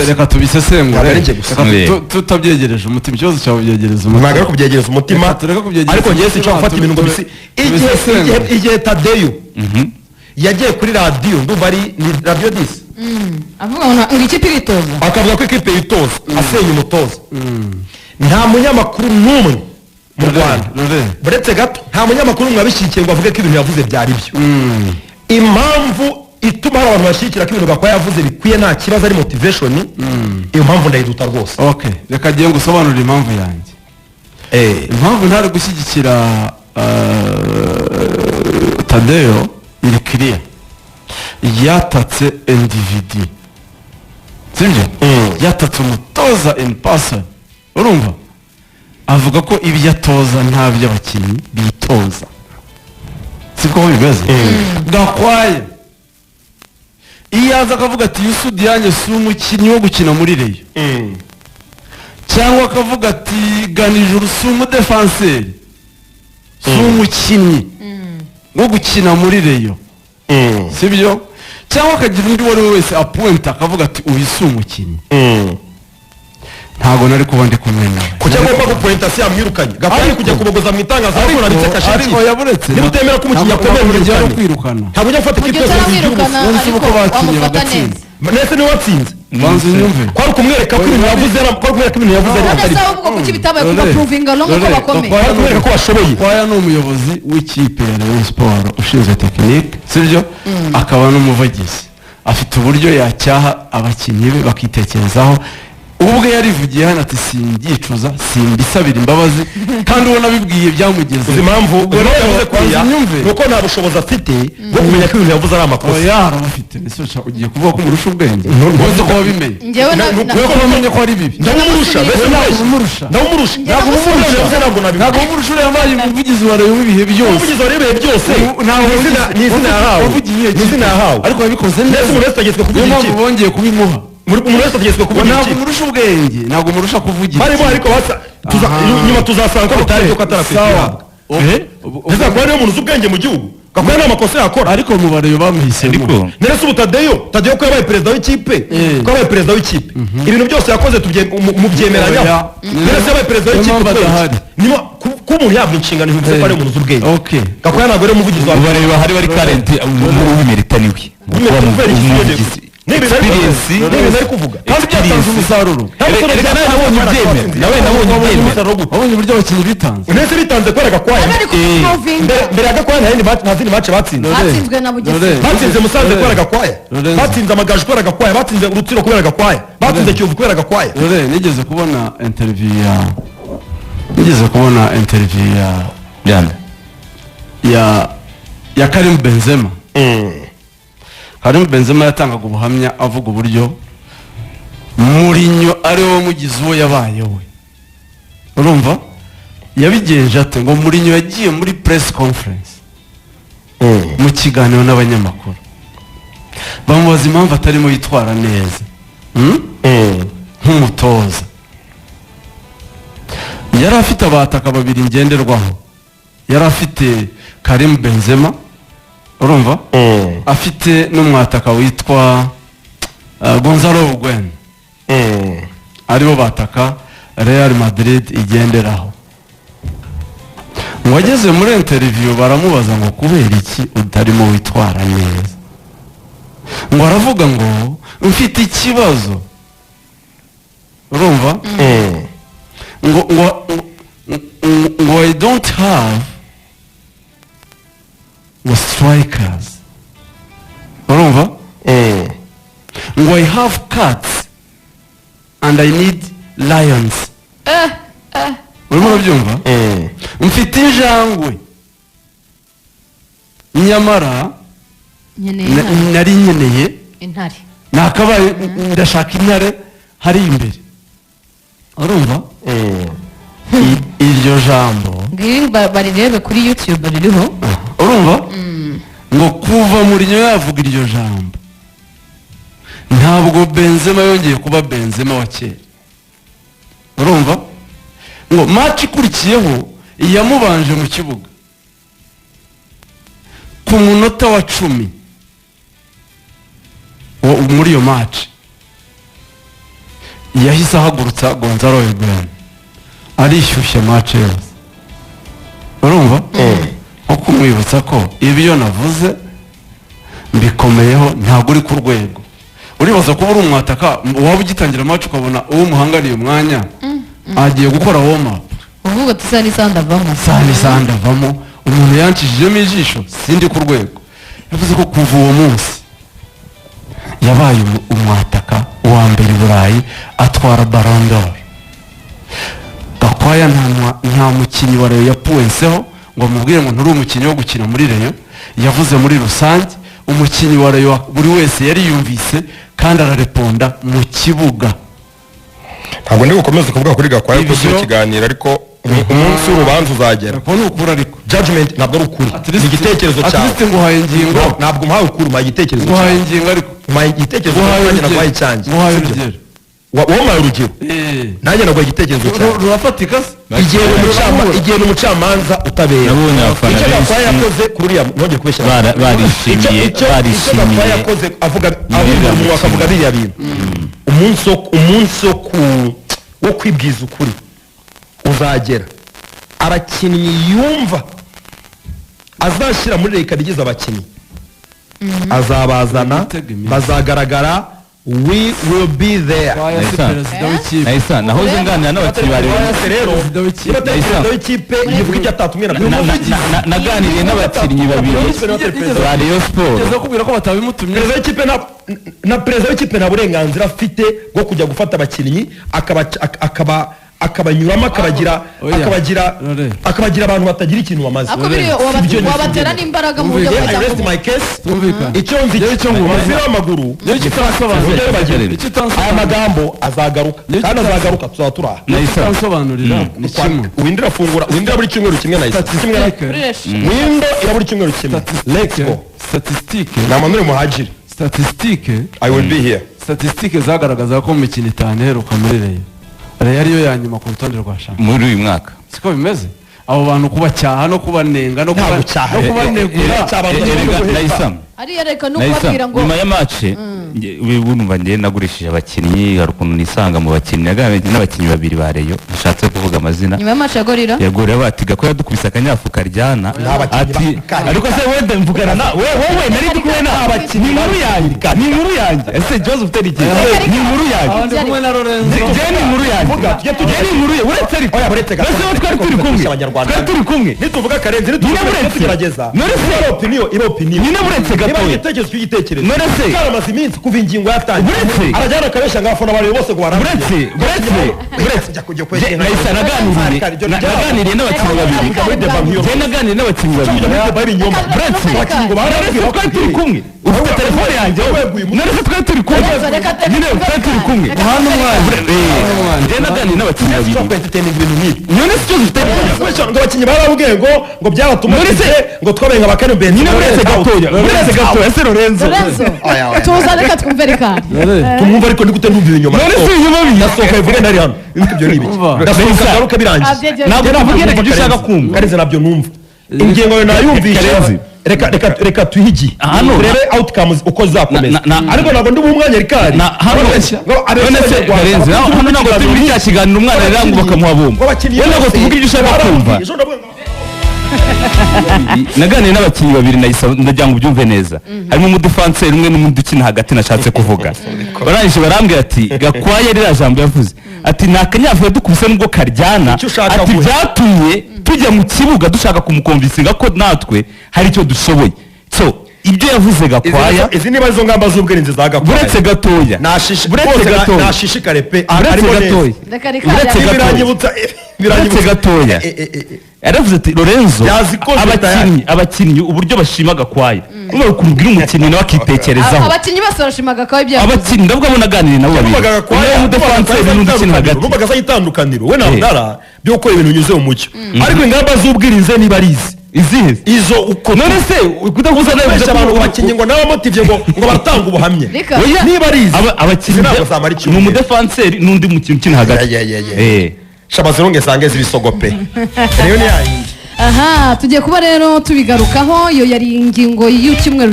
reka tubisesengure tutabyegereje umutima ikibazo cyawe byegereza umutima ntabwo ari kubyegereza umutima ariko ngiye sinshobora gufata ibintu ngo igihe Tadeyo yagiye kuri radiyo ndumva ari radiyo 10 avuga ngo ikipe iritoza akavuga ko ikipe yitoza asenya umutoza nta munyamakuru n'umwe mu Rwanda buretse gato nta munyamakuru mwabishyikiye ngo avuge ko ibintu yavuze byari byo impamvu ituma abantu bashyikira ko ibintu Gakwaya yavuze bikwiye nta kibazo ari motivation iyo mpamvu ndayiduta rwose okay reka giye gusobanurira impamvu yanjye impamvu ntari gushyigikira Tadeyo iri clear yatatse individu sibyo yatatse umutoza in person urumva avuga ko ibyo atoza nta by'abakinnyi bitoza siko bimeze Gakwaya iyaza akavuga ati Yusudi yanjye si umukinnyi wo gukina muri Rayon cyangwa akavuga ati Ganijuru si umudefanseri si umukinnyi wo gukina muri Rayon sibyo cyangwa akagira undi wari wese apuwenta akavuga ati uyu si umukinnyi ntago nari kuba ndi kumwe nawe kujya ngomba gupuwenta si yamwirukanye Gakwaya kujya kubogoza mu itangazamakuru nabitse kashiki ariko yaburetse niba utemera ko umukinnyi akomeye mu gihe kwirukana ntabwo ujya gufata ikipe yose uko bakinnye bagatsinda nese niwe watsinze banze nyumve kwari kumwereka ko ibintu yavuze ari atari byo ubwo kuki bitabaye kuba provinga no ko bakomeye kwari kumwereka ko bashoboye Gakwaya ni umuyobozi w'ikipe ya Rayon Sport ushinzwe tekinike sibyo akaba n'umuvugizi afite uburyo yacyaha abakinnyi be bakitekerezaho ubwe yarivugiye hano ati simbicuza simbisabira imbabazi kandi ubona bibwiye byamugeze impamvu yavuze kuriya nuko nta bushobozi afite bwo kumenya ko ibintu yavuze ari amakosa yarafite ese ugiye kuvuga ko murusha ubwenge ntuzi ko wabimenye njyewe nuko wamenye ko ari bibi ndamurusha ndamurusha ntabwo umurusha yambaye umuvugizi wa Rayon ibihe byose umuvugizi wa Rayon byose ni izina yahawe ariko yabikoze neza umuntu wese agezwe kuvugira iki bongeye kubimuha umuntu wese agezwe kuvugira iki ntabwo murusha ubwenge ntabwo murusha kuvugira barimo ariko nyuma tuzasanga ko bitari byo ko atarakwitwa ese ko ari umuntu uzi ubwenge mu gihugu Gakwaya nta makosa yakora ariko mu Rayon bamuhisemo nese ubu Tadeyo ko yabaye perezida w'ikipe ibintu byose yakoze mubyemeranya nese yabaye perezida w'ikipe niba ko umuntu yabwa inshingano bivuze ko ari umuntu uzi ubwenge Gakwaya ntabwo ari umuvugizi wa Rayon hari bari karenzi w'imeritaniwe n'ibintu ari kuvuga kandi byatanze umusaruro wabonye uburyo abakinnyi bitanze nese bitanze kubera Gakwaya mbere ya Gakwaya nta zindi mace batsinze batsinze Musanze kubera Gakwaya batsinze Amagaju kubera Gakwaya batsinze Rutsiro kubera Gakwaya batsinze Kiyovu kubera Gakwaya nigeze kubona interview ya Karim Benzema Karim Benzema yatangaga ubuhamya avuga uburyo Mourinho ari we mugize uwo yabaye we urumva yabigenje ate ngo Mourinho yagiye muri press conference mu kiganiro n'abanyamakuru bamubaza impamvu atarimo yitwara neza nk'umutoza yari afite abataka babiri ngenderwaho yari afite Karim Benzema urumva afite n'umwataka witwa Gonzalo Higuain aribo bataka Real Madrid igenderaho ngo ageze muri interview baramubaza ngo kubera iki utarimo witwara neza ngo aravuga ngo mfite ikibazo urumva ngo I don't have strikers urumva ngo I have cats and I need lions urimo urabyumva mfite injangwe nyamara nari nkeneye intare nakabaye ndashaka intare hari imbere urumva iryo jambo barirebe kuri YouTube ririho urumva ngo kuva Mourinho yavuga iryo jambo ntabwo Benzema yongeye kuba Benzema wa kera urumva ngo match ikurikiyeho yamubanje mu kibuga ku munota wa 10 muri iyo match yahise ahagurutsa Gonzalo Higuain arishyushye match yose urumva nko kumwibutsa ko ibyo navuze mbikomeyeho ntabwo uri ku rwego uribaza kuba uri umwataka waba ugitangira match ukabona uwo muhangariye umwanya agiye gukora warm up uvuga ati sani sanda avamo umuntu yancishijemo ijisho sindi ku rwego yavuze ko kuva uwo munsi yabaye umwataka uwa mbere i Burayi atwara Ballon d'Or. Gakwaya nta mukinnyi wa Rayon yapuwenseho ngo amubwire ngo nturi umukinnyi wo gukina muri Rayon, yavuze muri rusange umukinnyi wa Rayon buri wese yari yumvise kandi arareponda mu kibuga. Ntabwo ndi gukomeza kuvuga kuri Gakwaya ko cyo kiganira ariko umunsi w'urubanza uzagera ko n'ukuri ariko judgment ntabwo ari ukuri ni igitekerezo cyawe atiste nguhaye ingingo ntabwo mpaye ukuri ma igitekerezo nguhaye ingingo ariko ma igitekerezo cyanjye nagwaye cyanjye nguhaye urugero wowe maye urugero nanjye nagwaye igitekerezo cyawe rurafatika igihe umucamanza utabera icyo Gakwaya yakoze kuri ya nongeye kubeshya barishimiye Gakwaya yakoze avuga akavuga biriya bintu umunsi wo kwibwiza ukuri uzagera abakinnyi yumva azashyira muri reka bigize abakinnyi azabazana bazagaragara we will be there. Naisa nahoze nganira n'abakinnyi bari rero perezida w'ikipe yivuga icyo atatumira naganiriye n'abakinnyi babiri ba Rayon Sport kubwira ko batabimutumye. Perezida w'ikipe na perezida w'ikipe nta burenganzira afite bwo kujya gufata abakinnyi akabanyuramo akabagira abantu batagira ikintu bamaze. Wabatera n'imbaraga mu buryo icyo nzi umupira w'amaguru aya magambo azagaruka kandi azagaruka tuzaba turaha windira buri cyumweru kimwe nahise windo ira buri cyumweru kimwe let's go statistique namanure muhajiri statistique I will be here statistique zagaragaza ko mu mikino 5 heruka muri Rayon ariyo ya nyuma ku rutonde rwa shampiyona muri uyu mwaka siko bimeze abo bantu kubacyaha no kubanenga no kubanegura ari yareka no kubabwira ngo nyuma ya match ubunumva ngiye nagurishije abakinnyi hari ukuntu nisanga mu bakinnyi n'abakinnyi babiri ba Rayon nashatse kuvuga amazina nyuma ya match yagorira batiga ko yadukubise akanyafu karyana ati ariko se wende mvugana na wowe nari dukuye na abakinnyi ni nkuru yanjye ese Joseph Terike ni nkuru yanjye kumwe na Lorenzo ni nkuru yanjye ni nkuru ye uretse ariko ese twari turi kumwe twari turi kumwe nituvuga karenzi nitugerageza none se opinion nyine buretse gatoya igitekerezo none se karamaze iminsi kuva ingingo yatangiye arajyana akabesha ngafona bari bose ngo buretse Naisa naganiriye n'abakinnyi babiri buretse twari turi kumwe ufite telefone yanjye none se twari turi kumwe nyine twari turi kumwe hano njye naganiriye n'abakinnyi babiri none se cyo dufite ngo abakinnyi barabwiye ngo byabatumaze ngo twabenga abakane nyine buretse gatoya ese Lorenzo tuza reka twumve reka tumwumva ariko ndi gute ndumva inyuma none se inyuma nasohoka ivuge ndari hano ibyo ni ibiki ndasohoka garuka birangiye ntabwo navugira ibyo ushaka kumva karenze nabyo numva ingengo yo nayumvishe reka tuhigi turebe outcomes uko zakomeza ariko ntabwo ndi umwanya rikari none se Karenzi hano ntabwo turi muri cya kiganiro umwana rero ngo bakamuhabumba we ntabwo tuvuga ibyo ushaka kumva naganiriye n'abakinnyi babiri ndagira ngo ubyumve neza harimo umudefanseri umwe n'undi ukina hagati nashatse kuvuga barangije barambwira ati Gakwaya ririya jambo yavuze ati nta kanyafu yadukubise nubwo karyana ati byatumye tujya mu kibuga dushaka kumukomvisinga ko natwe hari icyo dushoboye so ibyo yavuze Gakwaya izi niba izo ngamba z'ubwirinzi za Gakwaya buretse gatoya nashishikare pe buretse gatoya yaravuze ati Lorenzo abakinnyi uburyo bashima Gakwaya umwe kumbwira umukinnyi nawe akitekerezaho abakinnyi bose bashima Gakwaya ibyo abakinnyi ndavuga ngo naganiriye nabo babiri Gakwaya umudefanseri n'undi ukina hagati numvaga za itandukaniro we na ndara byo gukora ibintu binyuze mu mucyo ariko ingamba z'ubwirinzi niba ari izihe izo uko none se kudahuza n'abesha abantu bakinnyi ngo nawe motive ngo batanga ubuhamya niba ari abakinnyi ni umudefanseri n'undi mukinnyi ukina hagati shabaze nonge sange zibisogope rero ni yayindi aha tugiye kuba rero tubigarukaho yo yari ingingo y'icyumweru